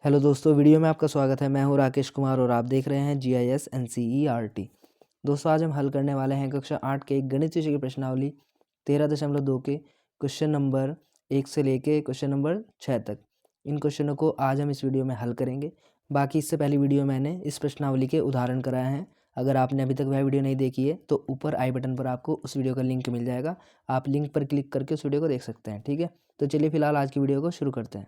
Hello दोस्तों, video में आपका स्वागत है। मैं हूं राकेश कुमार और आप देख रहे हैं GIS NCERT। दोस्तों, आज हम हल करने वाले हैं कक्षा 8 के एक गणित विषय की प्रश्नावली 13.2 के क्वेश्चन नंबर 1 से लेके क्वेश्चन नंबर 6 तक। इन क्वेश्चनों को आज हम इस वीडियो में हल करेंगे। बाकी इससे पहली वीडियो मैंने इस प्रश्नावली के उदाहरण कराए हैं। अगर आपने अभी तक वह वीडियो नहीं देखी है तो ऊपर आई बटन पर आपको उस वीडियो का लिंक मिल जाएगा। आप लिंक पर क्लिक करके उस वीडियो को देख सकते हैं। ठीक है, तो चलिए फिलहाल आज की वीडियो को शुरू करते हैं।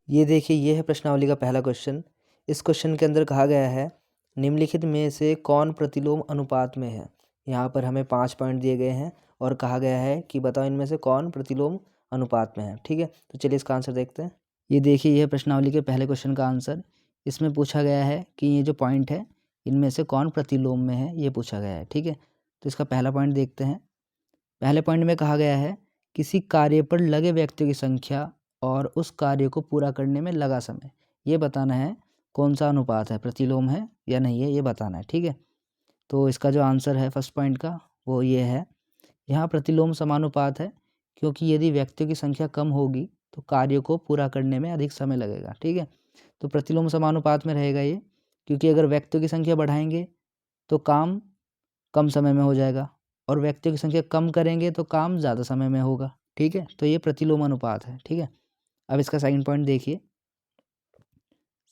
ये देखिए, ये है प्रश्नावली का पहला क्वेश्चन। इस क्वेश्चन के अंदर कहा गया है निम्नलिखित में से कौन प्रतिलोम अनुपात में है। यहाँ पर हमें 5 पॉइंट दिए गए हैं और कहा गया है कि बताओ इनमें से कौन प्रतिलोम अनुपात में है। ठीक है, तो चलिए इसका आंसर देखते हैं। ये देखिए, यह प्रश्नावली के पहले क्वेश्चन का आंसर। इसमें पूछा गया है कि ये जो पॉइंट है इनमें से कौन प्रतिलोम में है, ये पूछा गया है। ठीक है, तो इसका पहला पॉइंट देखते हैं। पहले पॉइंट में कहा गया है किसी कार्य पर लगे व्यक्तियों की संख्या और उस कार्य को पूरा करने में लगा समय, ये बताना है कौन सा अनुपात है, प्रतिलोम है या नहीं है, ये बताना है। ठीक है, तो इसका जो आंसर है फर्स्ट पॉइंट का वो ये है। यहाँ प्रतिलोम समानुपात है क्योंकि यदि व्यक्तियों की संख्या कम होगी तो कार्य को पूरा करने में अधिक समय लगेगा। ठीक है, तो प्रतिलोम समानुपात में रहेगा ये, क्योंकि अगर व्यक्तियों की संख्या बढ़ाएंगे तो काम कम समय में हो जाएगा और व्यक्तियों की संख्या कम करेंगे तो काम ज़्यादा समय में होगा। ठीक है, तो ये प्रतिलोम अनुपात है। ठीक है, अब इसका सेकंड पॉइंट देखिए।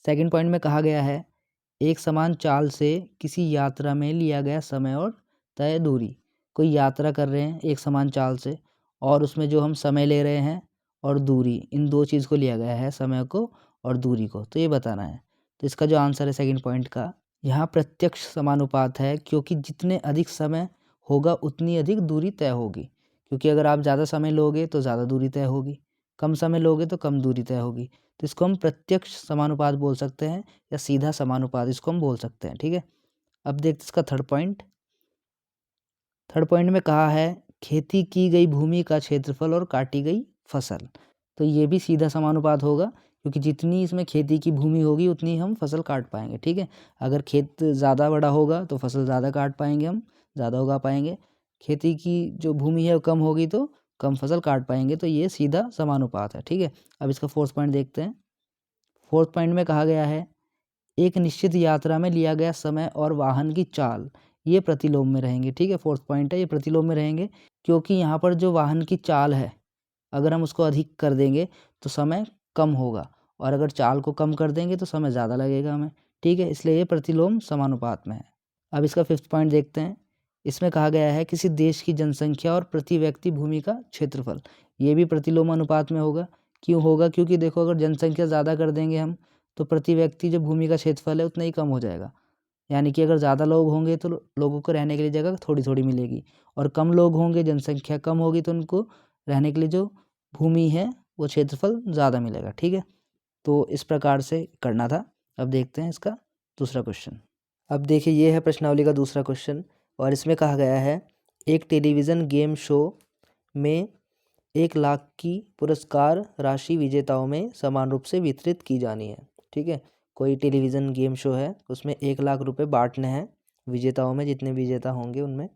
सेकंड पॉइंट में कहा गया है एक समान चाल से किसी यात्रा में लिया गया समय और तय दूरी। कोई यात्रा कर रहे हैं एक समान चाल से और उसमें जो हम समय ले रहे हैं और दूरी, इन दो चीज़ को लिया गया है, समय को और दूरी को, तो ये बताना है। तो इसका जो आंसर है सेकंड पॉइंट का, यहाँ प्रत्यक्ष समानुपात है क्योंकि जितने अधिक समय होगा उतनी अधिक दूरी तय होगी। क्योंकि अगर आप ज़्यादा समय लोगे तो ज़्यादा दूरी तय होगी, कम समय लोगे तो कम दूरी तय होगी। तो इसको हम प्रत्यक्ष समानुपात बोल सकते हैं या सीधा समानुपात इसको हम बोल सकते हैं। ठीक है, अब देखते इसका थर्ड पॉइंट। थर्ड पॉइंट में कहा है खेती की गई भूमि का क्षेत्रफल और काटी गई फसल। तो ये भी सीधा समानुपात होगा क्योंकि जितनी इसमें खेती की भूमि होगी उतनी हम फसल काट पाएंगे। ठीक है, अगर खेत ज़्यादा बड़ा होगा तो फसल ज़्यादा काट पाएंगे, हम ज़्यादा उगा पाएंगे। खेती की जो भूमि है वो कम होगी तो कम फसल काट पाएंगे, तो ये सीधा समानुपात है। ठीक है, अब इसका फोर्थ पॉइंट देखते हैं। फोर्थ पॉइंट में कहा गया है एक निश्चित यात्रा में लिया गया समय और वाहन की चाल, ये प्रतिलोम में रहेंगे। ठीक है, फोर्थ पॉइंट है, ये प्रतिलोम में रहेंगे क्योंकि यहाँ पर जो वाहन की चाल है अगर हम उसको अधिक कर देंगे तो समय कम होगा और अगर चाल को कम कर देंगे तो समय ज़्यादा लगेगा हमें। ठीक है, इसलिए ये प्रतिलोम समानुपात में है। अब इसका फिफ्थ पॉइंट देखते हैं। इसमें कहा गया है किसी देश की जनसंख्या और प्रति व्यक्ति भूमि का क्षेत्रफल, ये भी प्रतिलोम अनुपात में होगा। क्यों होगा? क्योंकि देखो, अगर जनसंख्या ज़्यादा कर देंगे हम तो प्रति व्यक्ति जो भूमि का क्षेत्रफल है उतना ही कम हो जाएगा। यानी कि अगर ज़्यादा लोग होंगे तो लोगों को रहने के लिए जगह थोड़ी थोड़ी मिलेगी और कम लोग होंगे, जनसंख्या कम होगी तो उनको रहने के लिए जो भूमि है वो क्षेत्रफल ज़्यादा मिलेगा। ठीक है, तो इस प्रकार से करना था। अब देखते हैं इसका दूसरा क्वेश्चन। अब देखिए, ये है प्रश्नावली का दूसरा क्वेश्चन और इसमें कहा गया है एक टेलीविज़न गेम शो में 1 लाख की पुरस्कार राशि विजेताओं में समान रूप से वितरित की जानी है। ठीक है, कोई टेलीविज़न गेम शो है, उसमें 1 लाख रुपए बांटने हैं विजेताओं में, जितने विजेता होंगे उनमें।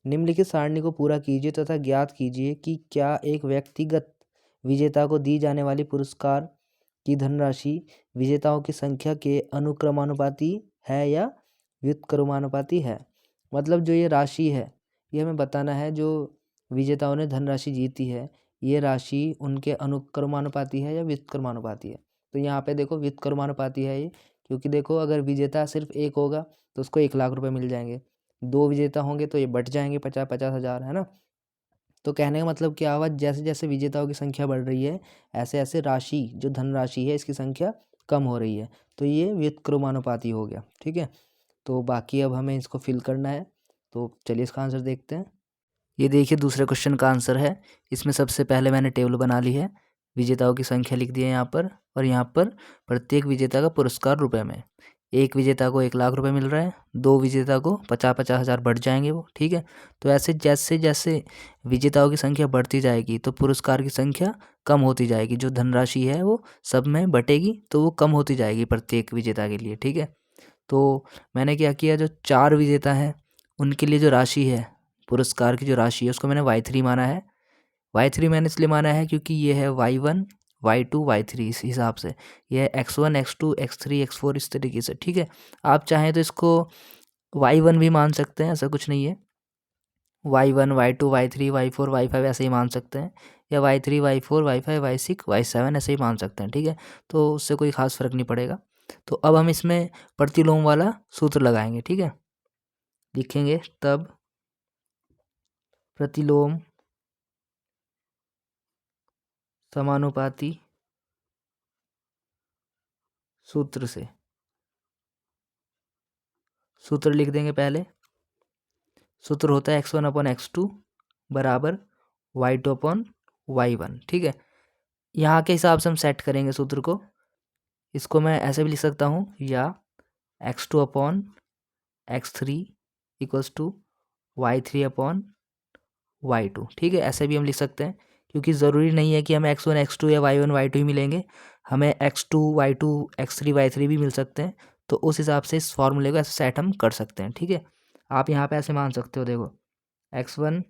निम्नलिखित सारणी को पूरा कीजिए तथा ज्ञात कीजिए कि क्या एक व्यक्तिगत विजेता को दी जाने वाली पुरस्कार की धनराशि विजेताओं की संख्या के अनुक्रमानुपाती है या व्युत्क्रमानुपाती है। मतलब जो ये राशि है ये हमें बताना है, जो विजेताओं ने धनराशि जीती है ये राशि उनके अनुक्रमानुपाती है या व्युत्क्रमानुपाती है। तो यहाँ पे देखो व्युत्क्रमानुपाती है ये, क्योंकि देखो अगर विजेता सिर्फ एक होगा तो उसको 1 लाख रुपए मिल जाएंगे, 2 विजेता होंगे तो ये बट जाएंगे 50-50 हज़ार, है ना। तो कहने का मतलब क्या हुआ, जैसे जैसे विजेताओं की संख्या बढ़ रही है ऐसे ऐसे राशि, जो धनराशि है इसकी संख्या कम हो रही है, तो ये व्युत्क्रमानुपाती हो गया। ठीक है, तो बाकी अब हमें इसको फिल करना है, तो चलिए इसका आंसर देखते हैं। ये देखिए दूसरे क्वेश्चन का आंसर है। इसमें सबसे पहले मैंने टेबल बना ली है, विजेताओं की संख्या लिख दी है यहाँ पर और यहाँ पर प्रत्येक विजेता का पुरस्कार रुपए में। एक विजेता को 1 लाख रुपए मिल रहा है, 2 विजेता को 50-50 हज़ार बढ़ जाएंगे वो। ठीक है, तो ऐसे जैसे जैसे विजेताओं की संख्या बढ़ती जाएगी तो पुरस्कार की संख्या कम होती जाएगी, जो धनराशि है वो सब में बटेगी तो वो कम होती जाएगी प्रत्येक विजेता के लिए। ठीक है, तो मैंने क्या किया, जो 4 विजेता हैं उनके लिए जो राशि है, पुरस्कार की जो राशि है उसको मैंने y3 माना है y3 मैंने इसलिए माना है क्योंकि ये है y1 y2 y3 इस हिसाब से, ये है x1 x2 x3 x4 इस तरीके से, ठीक है। आप चाहें तो इसको y1 भी मान सकते हैं, ऐसा कुछ नहीं है। y1 y2 y3 y4 y5 ऐसे ही मान सकते हैं, या y3 y4 y5 y6 y7 ऐसे ही मान सकते हैं, ठीक है। तो उससे कोई ख़ास फ़र्क नहीं पड़ेगा। तो अब हम इसमें प्रतिलोम वाला सूत्र लगाएंगे, ठीक है। लिखेंगे तब प्रतिलोम समानुपाती सूत्र से, सूत्र लिख देंगे पहले। सूत्र होता है x1 अपॉन x2 बराबर y2 अपॉन y1, ठीक है। यहाँ के हिसाब से हम सेट करेंगे सूत्र को। इसको मैं ऐसे भी लिख सकता हूँ, या x2 upon x3 equals to y3 upon y2, ठीक है। ऐसे भी हम लिख सकते हैं, क्योंकि ज़रूरी नहीं है कि हमें x1 x2 या y1 y2 ही मिलेंगे, हमें x2 y2 x3 y3 भी मिल सकते हैं। तो उस हिसाब से इस फॉर्मूले को ऐसे सेट हम कर सकते हैं, ठीक है। आप यहाँ पे ऐसे मान सकते हो, देखो x1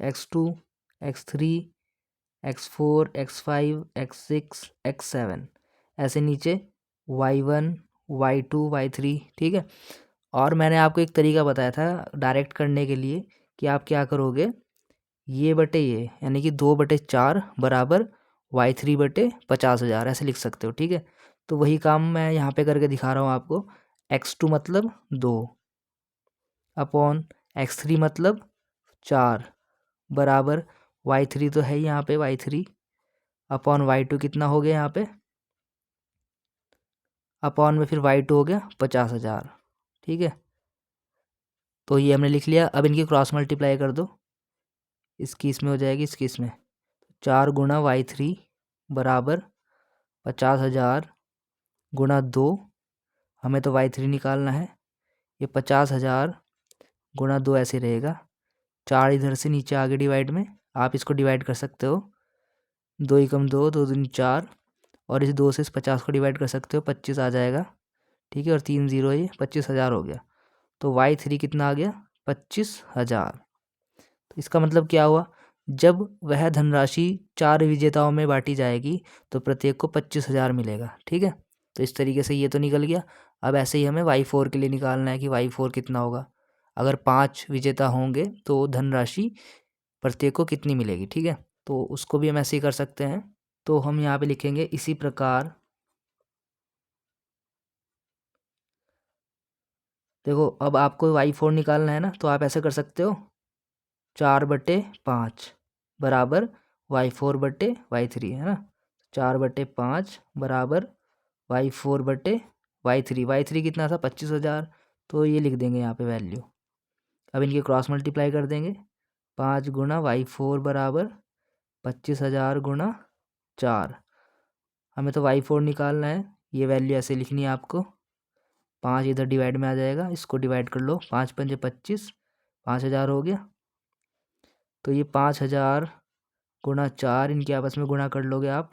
x2 x3 x4 x5 x6 x7 ऐसे नीचे y1 y2 y3, ठीक है। और मैंने आपको एक तरीका बताया था डायरेक्ट करने के लिए, कि आप क्या करोगे, ये बटे ये यानी कि 2/4 बराबर y3 बटे 50,000 ऐसे लिख सकते हो, ठीक है। तो वही काम मैं यहाँ पे करके दिखा रहा हूँ आपको। x2 मतलब 2 अपॉन x3 मतलब 4 बराबर y3 तो है ही यहाँ पे y3 अपॉन y2 कितना हो गया यहाँ पे, अपॉन में फिर y2 हो गया 50,000, ठीक है। तो ये हमने लिख लिया। अब इनकी क्रॉस मल्टीप्लाई कर दो, इसकी इसमें हो जाएगी, इसकी इसमें 4 गुणा y3 बराबर 50,000 गुणा 2, हमें तो y3 निकालना है। ये 50,000 गुणा 2 ऐसे रहेगा, 4 इधर से नीचे आगे डिवाइड में, आप इसको डिवाइड कर सकते हो, 2 एकम 2 2 दूनी 4, और इस 2 से इस 50 को डिवाइड कर सकते हो, 25 आ जाएगा, ठीक है। और 3 0 ये 25,000 हो गया। तो y3 कितना आ गया, 25,000। तो इसका मतलब क्या हुआ, जब वह धनराशि 4 विजेताओं में बांटी जाएगी तो प्रत्येक को 25,000 मिलेगा, ठीक है। तो इस तरीके से ये तो निकल गया। अब ऐसे ही हमें y4 के लिए निकालना है कि y4 कितना होगा। अगर 5 विजेता होंगे तो धनराशि प्रत्येक को कितनी मिलेगी, ठीक है। तो उसको भी हम ऐसे ही कर सकते हैं। तो हम यहाँ पे लिखेंगे इसी प्रकार, देखो अब आपको y4 निकालना है ना, तो आप ऐसे कर सकते हो, 4/5 बराबर y4/y3 है ना, 4/5 बराबर y4/y3। y3 कितना था, 25,000, तो ये लिख देंगे यहाँ पे वैल्यू। अब इनके क्रॉस मल्टीप्लाई कर देंगे, 5 गुणा y4 बराबर 25,000 गुणा 4, हमें तो y4 निकालना है, ये वैल्यू ऐसे लिखनी है आपको। 5 इधर डिवाइड में आ जाएगा, इसको डिवाइड कर लो, 5 पंजे 25, 5,000 हो गया। तो ये 5,000 गुणा 4, इनके आपस में गुणा कर लोगे आप,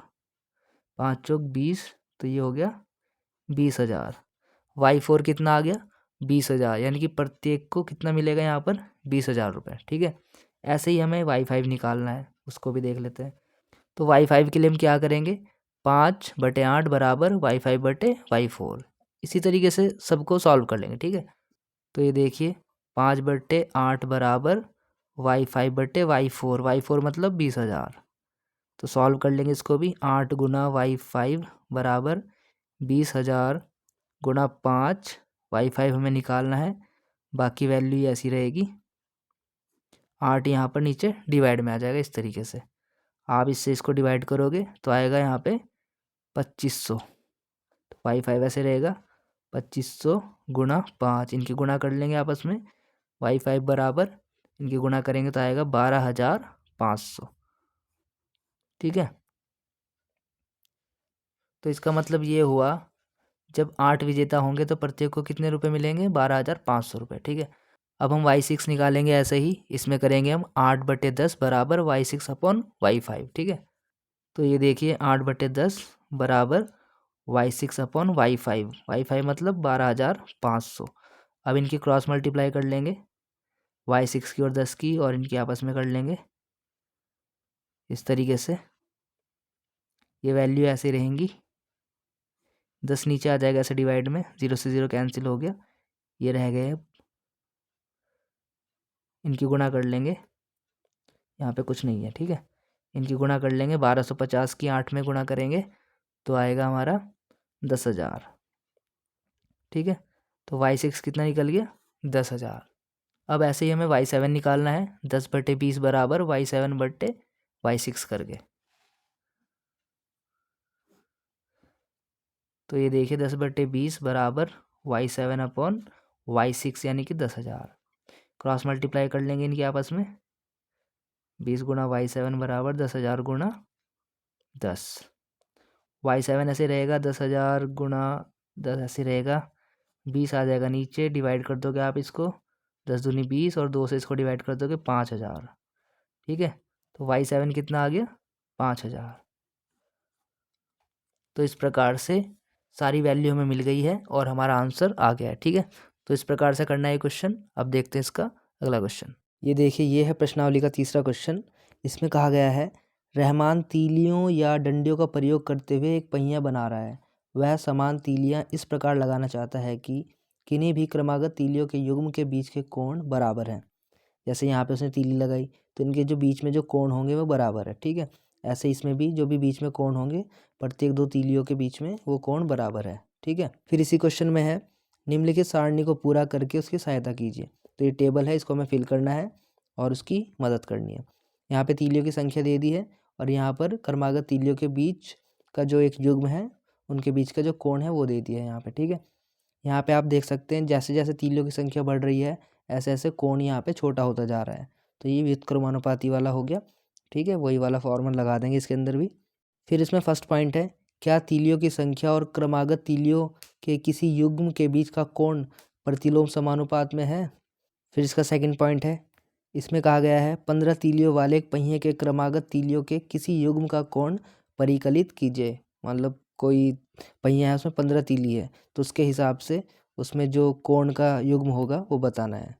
5 चौक 20, तो ये हो गया 20,000। y4 कितना आ गया, 20,000, यानी कि प्रत्येक को कितना मिलेगा यहाँ पर, 20,000 रुपये, ठीक है। ऐसे ही हमें y5 निकालना है, उसको भी देख लेते हैं। तो y5 के लिए हम क्या करेंगे, 5/8 बराबर y5/y4, इसी तरीके से सबको सॉल्व कर लेंगे, ठीक है। तो ये देखिए 5/8 बराबर y5/y4, y4 मतलब 20,000। तो सॉल्व कर लेंगे इसको भी, 8 गुना y5 बराबर 20,000 गुणा 5, y5 हमें निकालना है, बाकी वैल्यू ऐसी रहेगी। 8 यहाँ पर नीचे डिवाइड में आ जाएगा, इस तरीके से आप इससे इसको डिवाइड करोगे तो आएगा यहाँ पे 2500। तो y5 ऐसे रहेगा 2500 गुणा 5, इनके गुणा कर लेंगे आपस में, y5 बराबर इनके गुणा करेंगे तो आएगा 12,500, ठीक है। तो इसका मतलब ये हुआ, जब 8 विजेता होंगे तो प्रत्येक को कितने रुपए मिलेंगे, 12,500 रुपये, ठीक है। अब हम y6 निकालेंगे, ऐसे ही इसमें करेंगे हम 8/10 बराबर y6 अपॉन y5, ठीक है। तो ये देखिए 8/10 बराबर y6 अपॉन y5 मतलब 12,500। अब इनकी क्रॉस मल्टीप्लाई कर लेंगे, y6 की और 10 की, और इनकी आपस में कर लेंगे, इस तरीके से ये वैल्यू ऐसे रहेंगी। 10 नीचे आ जाएगा ऐसे डिवाइड में, 0 से 0 कैंसिल हो गया, ये रह गए। अब इनकी गुणा कर लेंगे, यहाँ पे कुछ नहीं है, ठीक है। इनकी गुणा कर लेंगे, 1250 की 8 में गुणा करेंगे तो आएगा हमारा 10,000, ठीक है। तो y6 कितना निकल गया, 10,000। अब ऐसे ही हमें y7 निकालना है, 10/20 बराबर y7/y6 करके। तो ये देखिए 10/20 बराबर y7/y6 यानी कि 10,000। क्रॉस मल्टीप्लाई कर लेंगे इनकी आपस में, 20 गुणा y7 बराबर 10,000 गुणा 10। y7 ऐसे रहेगा 10,000 गुणा 10 ऐसे रहेगा, 20 आ जाएगा नीचे, डिवाइड कर दोगे आप इसको, 10 दूनी 20 और 2 से इसको डिवाइड कर दोगे 5,000, ठीक है। तो y7 कितना आ गया, 5,000। तो इस प्रकार से सारी वैल्यू हमें मिल गई है और हमारा आंसर आ गया है, ठीक है। तो इस प्रकार से करना है क्वेश्चन। अब देखते हैं इसका अगला क्वेश्चन। ये देखिए, ये है प्रश्नावली का तीसरा क्वेश्चन। इसमें कहा गया है, रहमान तीलियों या डंडियों का प्रयोग करते हुए एक पहिया बना रहा है। वह समान तीलियां इस प्रकार लगाना चाहता है कि किन्हीं भी क्रमागत तीलियों के युग्म के बीच के कोण बराबर हैं। जैसे यहाँ पे उसने तीली लगाई तो इनके जो बीच में जो कोण होंगे वो बराबर है, ठीक है। ऐसे इसमें भी जो भी बीच में कोण होंगे, प्रत्येक दो तीलियों के बीच में वो कोण बराबर है, ठीक है। फिर इसी क्वेश्चन में है, निम्नलिखित सारणी को पूरा करके उसकी सहायता कीजिए। तो ये टेबल है, इसको हमें फिल करना है और उसकी मदद करनी है। यहाँ पे तीलियों की संख्या दे दी है और यहाँ पर क्रमागत तीलियों के बीच का जो एक युग्म है, उनके बीच का जो कोण है वो दे दिया है यहाँ पे, ठीक है। यहाँ पे आप देख सकते हैं जैसे जैसे तीलियों की संख्या बढ़ रही है, ऐसे ऐसे कोण यहाँ पे छोटा होता जा रहा है। तो ये व्युत्क्रमानुपाती वाला हो गया, ठीक है। वही वाला फॉर्मूला लगा देंगे इसके अंदर भी। फिर इसमें फर्स्ट पॉइंट है, क्या तीलियों की संख्या और क्रमागत तीलियों के किसी युग्म के बीच का कोण प्रतिलोम समानुपात में है। फिर इसका सेकंड पॉइंट है, इसमें कहा गया है 15 तीलियों वाले एक पहिए के क्रमागत तीलियों के किसी युग्म का कोण परिकलित कीजिए। मतलब कोई पहिया है, उसमें 15 तीली है, तो उसके हिसाब से उसमें जो कोण का युग्म होगा वो बताना है।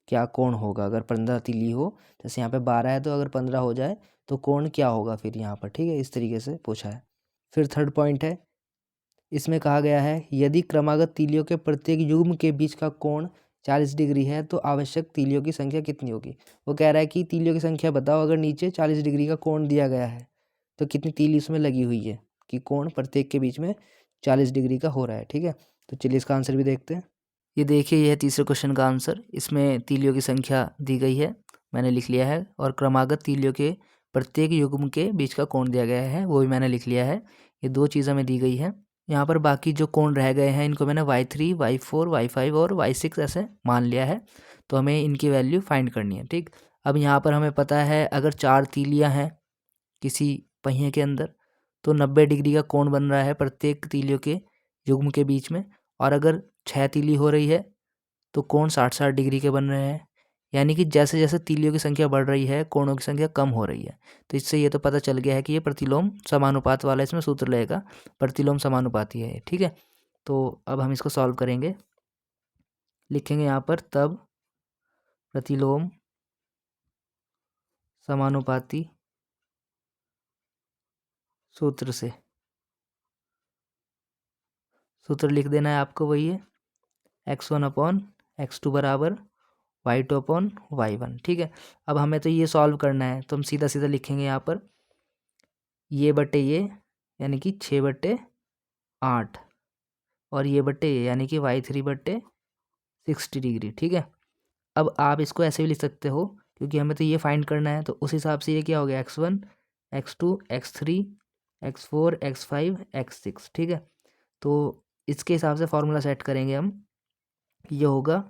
क्या कोण होगा अगर 15 तीली हो, जैसे यहाँ पे 12 है तो अगर 15 हो जाए तो कोण क्या होगा फिर यहाँ पर, ठीक है। इस तरीके से पूछा है। फिर थर्ड पॉइंट है, इसमें कहा गया है, यदि क्रमागत तीलियों के प्रत्येक युग्म के बीच का कोण 40 डिग्री है तो आवश्यक तीलियों की संख्या कितनी होगी। वो कह रहा है कि तीलियों की संख्या बताओ, अगर नीचे 40 डिग्री का कोण दिया गया है तो कितनी तीली उसमें लगी हुई है, कि कोण प्रत्येक के बीच में 40 डिग्री का हो रहा है, ठीक है। तो चलिए इसका आंसर भी देखते हैं। ये देखिए, यह तीसरे क्वेश्चन का आंसर। इसमें तीलियों की संख्या दी गई है, मैंने लिख लिया है, और क्रमागत तीलियों के प्रत्येक युग्म के बीच का कोण दिया गया है, वो भी मैंने लिख लिया है। ये दो चीज़ हमें दी गई है। यहाँ पर बाकी जो कोण रह गए हैं इनको मैंने y3, y4, y5 और y6 ऐसे मान लिया है। तो हमें इनकी वैल्यू फाइंड करनी है, ठीक। अब यहाँ पर हमें पता है, अगर 4 तीलियाँ हैं किसी पहिए के अंदर तो 90 डिग्री का कोण बन रहा है प्रत्येक तीलियों के युग्म के बीच में। और अगर 6 तीली हो रही है तो कोण 60-60 डिग्री के बन रहे हैं। यानी कि जैसे जैसे तीलियों की संख्या बढ़ रही है, कोणों की संख्या कम हो रही है। तो इससे ये तो पता चल गया है कि ये प्रतिलोम समानुपात वाला इसमें सूत्र रहेगा, प्रतिलोम समानुपाती है, ठीक है। तो अब हम इसको सॉल्व करेंगे, लिखेंगे यहाँ पर, तब प्रतिलोम समानुपाती सूत्र से, सूत्र लिख देना है आपको, वही है x1/x2 बराबर y2/y1, ठीक है। अब हमें तो ये सॉल्व करना है, तो हम सीधा सीधा लिखेंगे यहाँ पर ये बटे ये, यानी कि 6/8, और ये बटे ये यानी कि y3/60 डिग्री, ठीक है। अब आप इसको ऐसे भी लिख सकते हो, क्योंकि हमें तो ये फाइंड करना है, तो उस हिसाब से ये क्या हो गया, x1, x2, x3, x4, x5, x6, ठीक है। तो इसके हिसाब से फॉर्मूला सेट करेंगे हम, ये होगा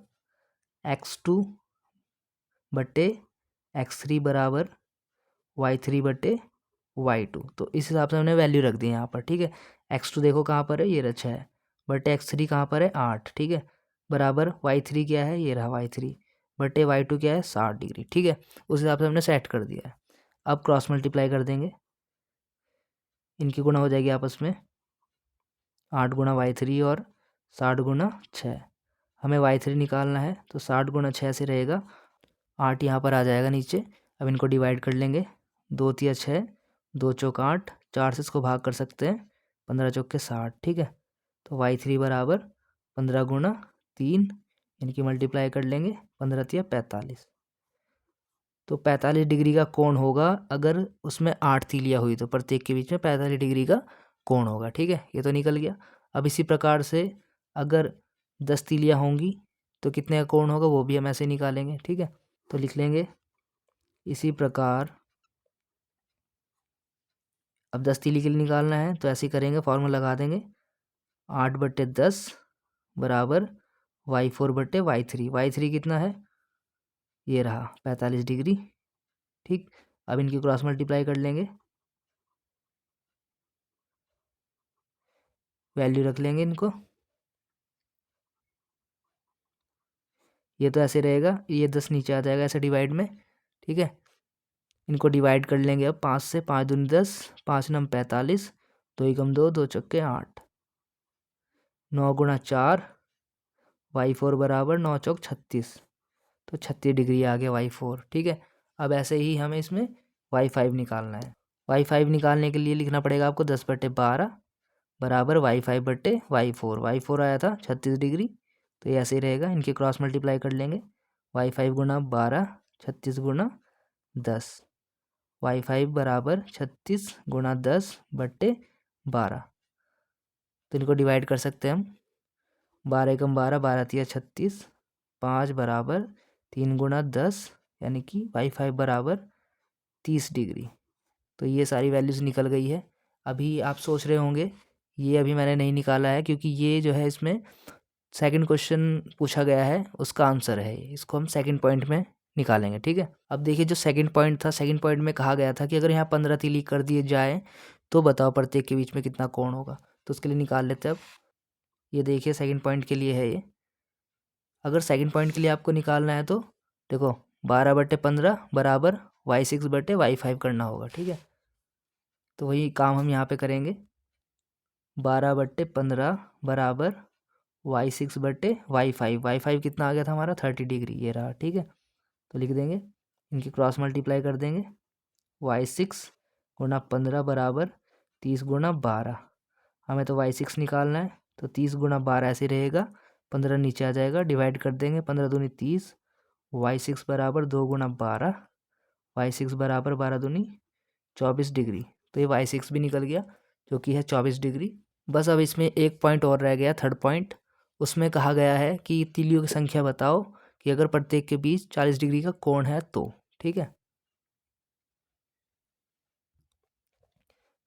x2/x3 बराबर y3/y2। तो इस हिसाब से हमने वैल्यू रख दी है यहाँ पर, ठीक है। x2 देखो कहाँ पर है, ये रहा 6, बटे x3 कहाँ पर है 8, ठीक है, बराबर y3 क्या है, ये रहा y3, बटे y2 क्या है 60 डिग्री, ठीक है। उस हिसाब से हमने सेट कर दिया है। अब क्रॉस मल्टीप्लाई कर देंगे, इनकी गुणा हो जाएगी आपस में, 8 गुणा y3 और 60 गुणा 6। हमें y3 निकालना है, तो 60 गुणा 6 से रहेगा 8, यहाँ पर आ जाएगा नीचे। अब इनको डिवाइड कर लेंगे, 2 तिया 6, 2 चौक 8, 4 से इसको भाग कर सकते हैं, 15 चौक के 60, ठीक है। तो y3 बराबर 15 गुना 3, इनकी मल्टीप्लाई कर लेंगे, 15 तिया 45। तो 45 डिग्री का कोण होगा अगर उसमें 8 तीलियाँ हुई तो प्रत्येक के बीच में 45 डिग्री का कोण होगा, ठीक है। ये तो निकल गया। अब इसी प्रकार से अगर 10 तीलियाँ होंगी तो कितने का कोण होगा वो भी हम ऐसे निकालेंगे, ठीक है। तो लिख लेंगे इसी प्रकार, अब 10 तीली के लिए निकालना है तो ऐसे ही करेंगे, फॉर्मूला लगा देंगे, 8/10 बराबर y4/y3। y3 कितना है, ये रहा 45 डिग्री, ठीक। अब इनकी क्रॉस मल्टीप्लाई कर लेंगे, वैल्यू रख लेंगे इनको। ये तो ऐसे रहेगा, ये 10 नीचे आ जाएगा ऐसे डिवाइड में, ठीक है। इनको डिवाइड कर लेंगे अब 5 से, 5 दूनी 10, 5 नम 45, 2 एकम 2, 2 चक्के 8, 9 गुणा 4, y4 बराबर 9 चौक 36, तो 36 डिग्री आ गया y4, ठीक है। अब ऐसे ही हमें इसमें y5 निकालना है। y5 निकालने के लिए लिखना पड़ेगा आपको 10/12 बराबर y5/y4। y4 आया था 36 डिग्री, तो ये ऐसे ही रहेगा, इनके क्रॉस मल्टीप्लाई कर लेंगे, y5 गुना 12, 36 गुना 10, y5 बराबर 36 गुना 10/12। तो इनको डिवाइड कर सकते हैं हम, 12 एकम 12, 12 तिया 36, 5 बराबर 3 गुना 10, यानी कि y5 बराबर 30 डिग्री। तो ये सारी वैल्यूज़ निकल गई है। अभी आप सोच रहे होंगे ये अभी मैंने नहीं निकाला है, क्योंकि ये जो है इसमें सेकंड क्वेश्चन पूछा गया है, उसका आंसर है, इसको हम सेकंड पॉइंट में निकालेंगे, ठीक है। अब देखिए जो सेकंड पॉइंट था, सेकंड पॉइंट में कहा गया था कि अगर यहाँ 15 तीली कर दिए जाए तो बताओ प्रत्येक के बीच में कितना कोण होगा। तो उसके लिए निकाल लेते हैं। अब ये देखिए सेकंड पॉइंट के लिए है ये। अगर सेकंड पॉइंट के लिए आपको निकालना है तो देखो 12/15 बराबर y6/y5 करना होगा, ठीक है। तो वही काम हम यहाँ पे करेंगे, 12/15 बराबर y6/y5। y5 कितना आ गया था हमारा 30 डिग्री, ये रहा, ठीक है। तो लिख देंगे, इनकी क्रॉस मल्टीप्लाई कर देंगे, y6 गुना 15 बराबर 30 गुना 12। हमें तो y6 निकालना है, तो 30 गुना 12 ऐसे रहेगा, 15 नीचे आ जाएगा, डिवाइड कर देंगे, 15 दूनी 30, y6 बराबर 2 गुना 12, y6 बराबर 12 दूनी 24 डिग्री। तो ये y6 भी निकल गया, जो कि है 24 डिग्री। बस अब इसमें एक पॉइंट और रह गया, थर्ड पॉइंट। उसमें कहा गया है कि तीलियों की संख्या बताओ कि अगर प्रत्येक के बीच 40 डिग्री का कोण है तो, ठीक है।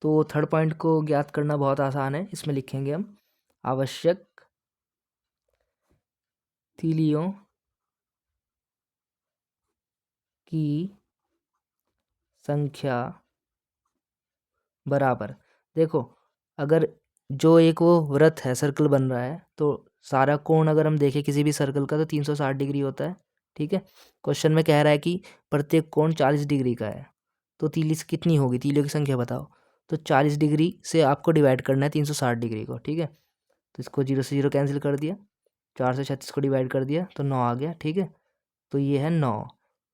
तो थर्ड पॉइंट को ज्ञात करना बहुत आसान है। इसमें लिखेंगे हम, आवश्यक तीलियों की संख्या बराबर, देखो अगर जो एक वो वृत्त है, सर्कल बन रहा है, तो सारा कोण अगर हम देखें किसी भी सर्कल का तो 360 डिग्री होता है, ठीक है। क्वेश्चन में कह रहा है कि प्रत्येक कोण 40 डिग्री का है, तो तीली से कितनी होगी, तीलियों की संख्या बताओ। तो 40 डिग्री से आपको डिवाइड करना है 360 डिग्री को, ठीक है। तो इसको 0 से 0 कैंसिल कर दिया, 4 से 36 को डिवाइड कर दिया तो 9 आ गया, ठीक है। तो ये है 9,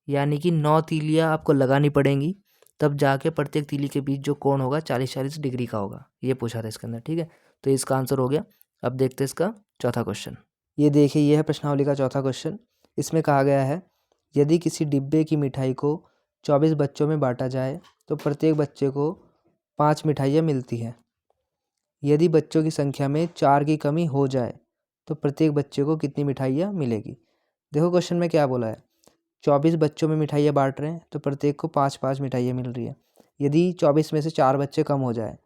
यानी कि 9 तीलियाँ आपको लगानी पड़ेंगी, तब जाके प्रत्येक तीली के बीच जो कोण होगा 40-40 डिग्री का होगा। ये पूछा था इसके अंदर, ठीक है। तो इसका आंसर हो गया। अब देखते हैं इसका चौथा क्वेश्चन। ये देखिए, ये है प्रश्नावली का चौथा क्वेश्चन। इसमें कहा गया है, यदि किसी डिब्बे की मिठाई को 24 बच्चों में बांटा जाए तो प्रत्येक बच्चे को 5 मिठाइयाँ मिलती हैं। यदि बच्चों की संख्या में 4 की कमी हो जाए तो प्रत्येक बच्चे को कितनी मिठाइयाँ मिलेगी। देखो क्वेश्चन में क्या बोला है, 24 बच्चों में मिठाइयाँ बांट रहे हैं तो प्रत्येक को 5-5 मिठाइयाँ मिल रही है। यदि 24 में से 4 बच्चे कम हो जाए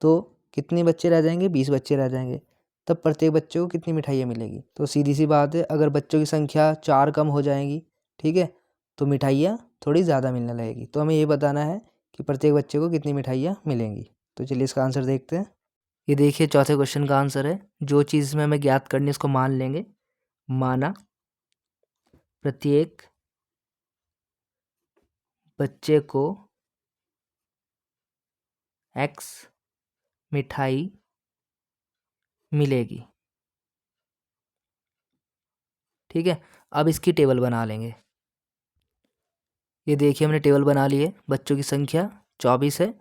तो कितने बच्चे रह जाएंगे, 20 बच्चे रह जाएंगे, तब प्रत्येक बच्चे को कितनी मिठाइयाँ मिलेगी। तो सीधी सी बात है, अगर बच्चों की संख्या 4 कम हो जाएंगी, ठीक है, तो मिठाइयाँ थोड़ी ज़्यादा मिलने लगेगी। तो हमें ये बताना है कि प्रत्येक बच्चे को कितनी मिठाइयाँ मिलेंगी। तो चलिए इसका आंसर देखते हैं। ये देखिए चौथे क्वेश्चन का आंसर है, जो चीज़ इसमें हमें ज्ञात करनी है उसको मान लेंगे। माना प्रत्येक बच्चे को x मिठाई मिलेगी, ठीक है। अब इसकी टेबल बना लेंगे। ये देखिए हमने टेबल बना ली है। बच्चों की संख्या 24 है,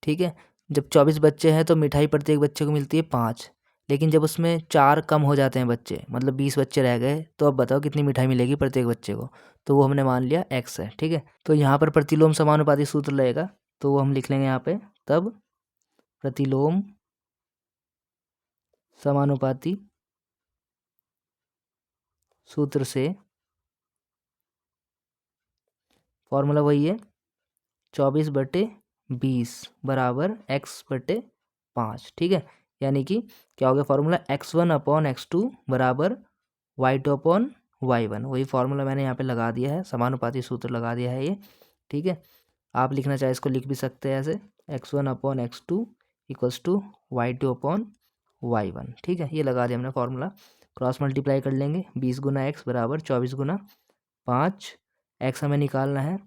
ठीक है। जब 24 बच्चे हैं तो मिठाई प्रत्येक बच्चे को मिलती है 5। लेकिन जब उसमें 4 कम हो जाते हैं बच्चे, मतलब 20 बच्चे रह गए, तो अब बताओ कितनी मिठाई मिलेगी प्रत्येक बच्चे को। तो वो हमने मान लिया x है, ठीक है। तो यहाँ पर प्रतिलोम समानुपाती सूत्र लगेगा, तो वो हम लिख लेंगे यहाँ पे। तब प्रतिलोम समानुपाती सूत्र से फॉर्मूला वही है, 24/20 बराबर x/5, ठीक है। यानी कि क्या हो गया फॉर्मूला, x1/x2 बराबर y2/y1। वही फॉर्मूला मैंने यहाँ पे लगा दिया है, समानुपाती सूत्र लगा दिया है ये, ठीक है। आप लिखना चाहे इसको लिख भी सकते हैं ऐसे, x1/x2 इक्वल्स टू y2/y1, ठीक है। ये लगा दिया हमने फॉर्मूला। क्रॉस मल्टीप्लाई कर लेंगे, 20 गुना x बराबर 24 गुना 5। x हमें निकालना है,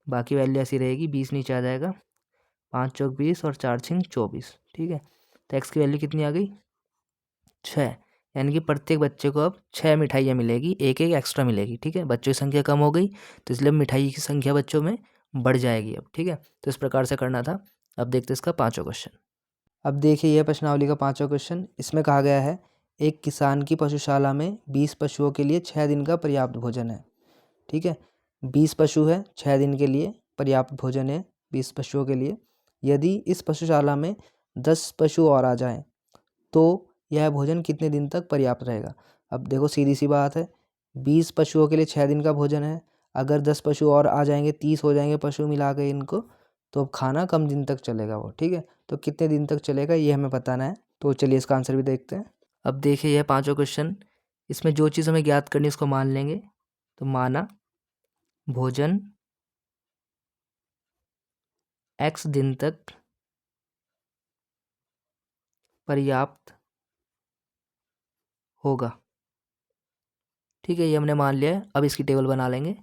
बाकी वैल्यू ऐसी रहेगी, 20 नीचे आ जाएगा, 5 चौक 20 और 4 छिंग 24, ठीक है। तो x की वैल्यू कितनी आ गई, 6। यानी कि प्रत्येक बच्चे को अब 6 मिठाइयाँ मिलेगी, एक एक एक्स्ट्रा मिलेगी, ठीक है। बच्चों की संख्या कम हो गई तो इसलिए मिठाई की संख्या बच्चों में बढ़ जाएगी अब, ठीक है। तो इस प्रकार से करना था। अब देखते हैं इसका 5वां क्वेश्चन। अब देखिए यह प्रश्नावली का 5वां क्वेश्चन। इसमें कहा गया है एक किसान की पशुशाला में 20 पशुओं के लिए 6 दिन का पर्याप्त भोजन है, ठीक है। 20 पशु है, 6 दिन के लिए पर्याप्त भोजन है 20 पशुओं के लिए। यदि इस पशुशाला में 10 पशु और आ जाएं तो यह भोजन कितने दिन तक पर्याप्त रहेगा। अब देखो सीधी सी बात है, 20 पशुओं के लिए 6 दिन का भोजन है। अगर 10 पशु और आ जाएंगे, 30 हो जाएंगे पशु मिला के इनको, तो अब खाना कम दिन तक चलेगा वो, ठीक है। तो कितने दिन तक चलेगा ये हमें बताना है। तो चलिए इसका आंसर भी देखते हैं। अब देखिए यह 5वां क्वेश्चन। इसमें जो चीज़ हमें ज्ञात करनी है उसको मान लेंगे। तो माना भोजन x दिन तक पर्याप्त होगा, ठीक है। ये हमने मान लिया है। अब इसकी टेबल बना लेंगे।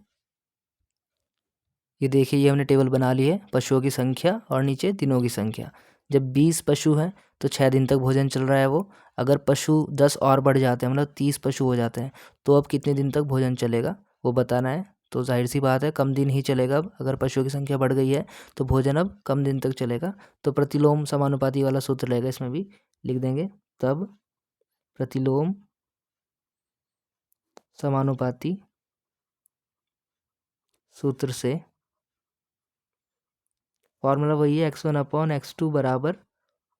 ये देखिए ये हमने टेबल बना ली है, पशुओं की संख्या और नीचे दिनों की संख्या। जब 20 पशु हैं तो 6 दिन तक भोजन चल रहा है वो। अगर पशु 10 और बढ़ जाते हैं, मतलब 30 पशु हो जाते हैं, तो अब कितने दिन तक भोजन चलेगा वो बताना है। तो जाहिर सी बात है कम दिन ही चलेगा अब। अगर पशुओं की संख्या बढ़ गई है तो भोजन अब कम दिन तक चलेगा। तो प्रतिलोम समानुपाती वाला सूत्र रहेगा, इसमें भी लिख देंगे। तब प्रतिलोम समानुपाती सूत्र से फॉर्मूला वही है, x1/x2 बराबर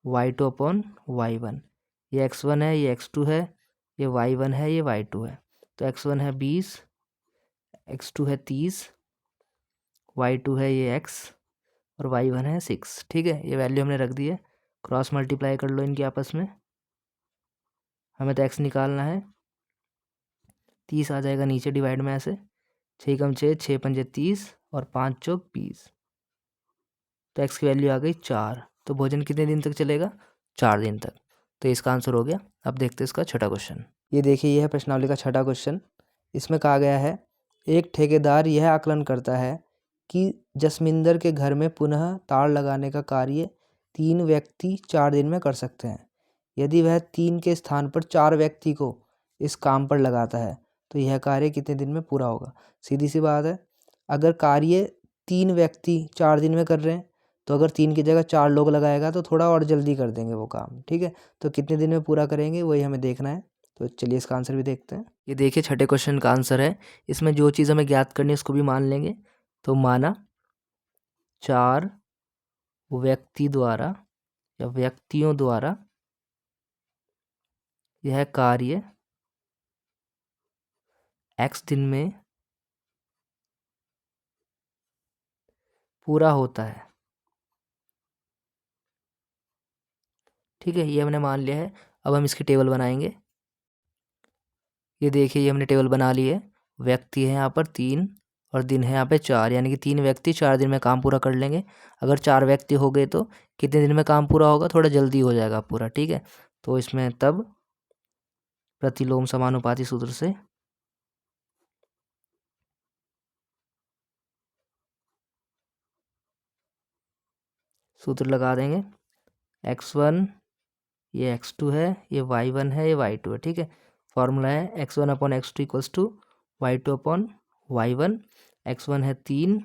y2/y1। ये x1 है, ये x2 है, ये y1 है, ये y2 है। तो x1 है 20, x2 है 30, y2 है ये x और y1 है 6, ठीक है। ये वैल्यू हमने रख दी है। क्रॉस मल्टीप्लाई कर लो इनके आपस में, हमें तो x निकालना है। 30 आ जाएगा नीचे डिवाइड में ऐसे, 6 कम 6, 6 पंजे 30 और 5 चौक 20। तो x की वैल्यू आ गई 4। तो भोजन कितने दिन तक चलेगा, 4 दिन तक। तो इसका आंसर हो गया। अब देखते हैं इसका 6वां क्वेश्चन। ये देखिए यह है प्रश्नावली का 6वां क्वेश्चन। इसमें कहा गया है एक ठेकेदार यह आकलन करता है कि जसमिंदर के घर में पुनः तार लगाने का कार्य 3 व्यक्ति 4 दिन में कर सकते हैं। यदि वह 3 के स्थान पर 4 व्यक्ति को इस काम पर लगाता है तो यह कार्य कितने दिन में पूरा होगा। सीधी सी बात है, अगर कार्य 3 व्यक्ति 4 दिन में कर रहे हैं तो अगर 3 की जगह 4 लोग लगाएगा तो थोड़ा और जल्दी कर देंगे वो काम, ठीक है। तो कितने दिन में पूरा करेंगे वही हमें देखना है। तो चलिए इसका आंसर भी देखते हैं। ये देखिए 6ठे क्वेश्चन का आंसर है। इसमें जो चीज़ हमें ज्ञात करनी है उसको भी मान लेंगे। तो माना 4 व्यक्ति द्वारा या व्यक्तियों द्वारा यह कार्य x दिन में पूरा होता है, ठीक है। ये हमने मान लिया है। अब हम इसकी टेबल बनाएंगे। ये देखिए ये हमने टेबल बना ली है। व्यक्ति है यहाँ पर 3 और दिन है यहाँ पे 4, यानी कि 3 व्यक्ति 4 दिन में काम पूरा कर लेंगे। अगर 4 व्यक्ति हो गए तो कितने दिन में काम पूरा होगा, थोड़ा जल्दी हो जाएगा पूरा, ठीक है। तो इसमें तब प्रतिलोम समानुपाती सूत्र से सूत्र लगा देंगे। x1 ये x2 है, ये y1 है, ये y2 है, ठीक है। फॉर्मूला है x1/x2 equals to y2/y1। x1 है 3,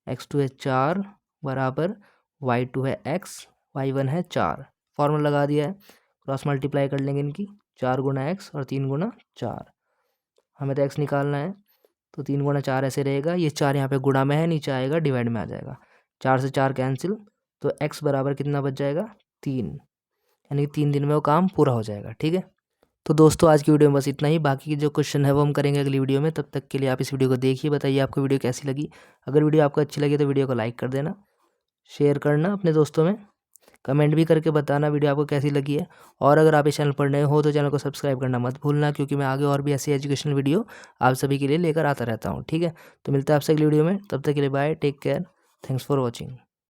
x2 है 4 बराबर y2 है x, y1 है 4। फॉर्मूला लगा दिया है, क्रॉस मल्टीप्लाई कर लेंगे इनकी, 4 गुना x और 3 गुना 4। हमें तो x निकालना है, तो 3 गुना 4 ऐसे रहेगा, ये 4 यहाँ पे गुणा में है, नीचे आएगा डिवाइड में आ जाएगा, 4 से 4 कैंसिल, तो x बराबर कितना बच जाएगा 3, यानी कि 3 दिन में वो काम पूरा हो जाएगा। ठीक है, तो दोस्तों आज की वीडियो में बस इतना ही। बाकी की जो क्वेश्चन है वो हम करेंगे अगली वीडियो में। तब तक के लिए आप इस वीडियो को देखिए, बताइए आपको वीडियो कैसी लगी। अगर वीडियो आपको अच्छी लगी तो वीडियो को लाइक कर देना, शेयर करना अपने दोस्तों में, कमेंट भी करके बताना वीडियो आपको कैसी लगी है। और अगर आप इस चैनल पर नए हो तो चैनल को सब्सक्राइब करना मत भूलना, क्योंकि मैं आगे और भी ऐसी एजुकेशनल वीडियो आप सभी के लिए लेकर आता रहता हूँ। ठीक है, तो मिलता है आपसे अगली वीडियो में, तब तक के लिए bye, take care, thanks for watching.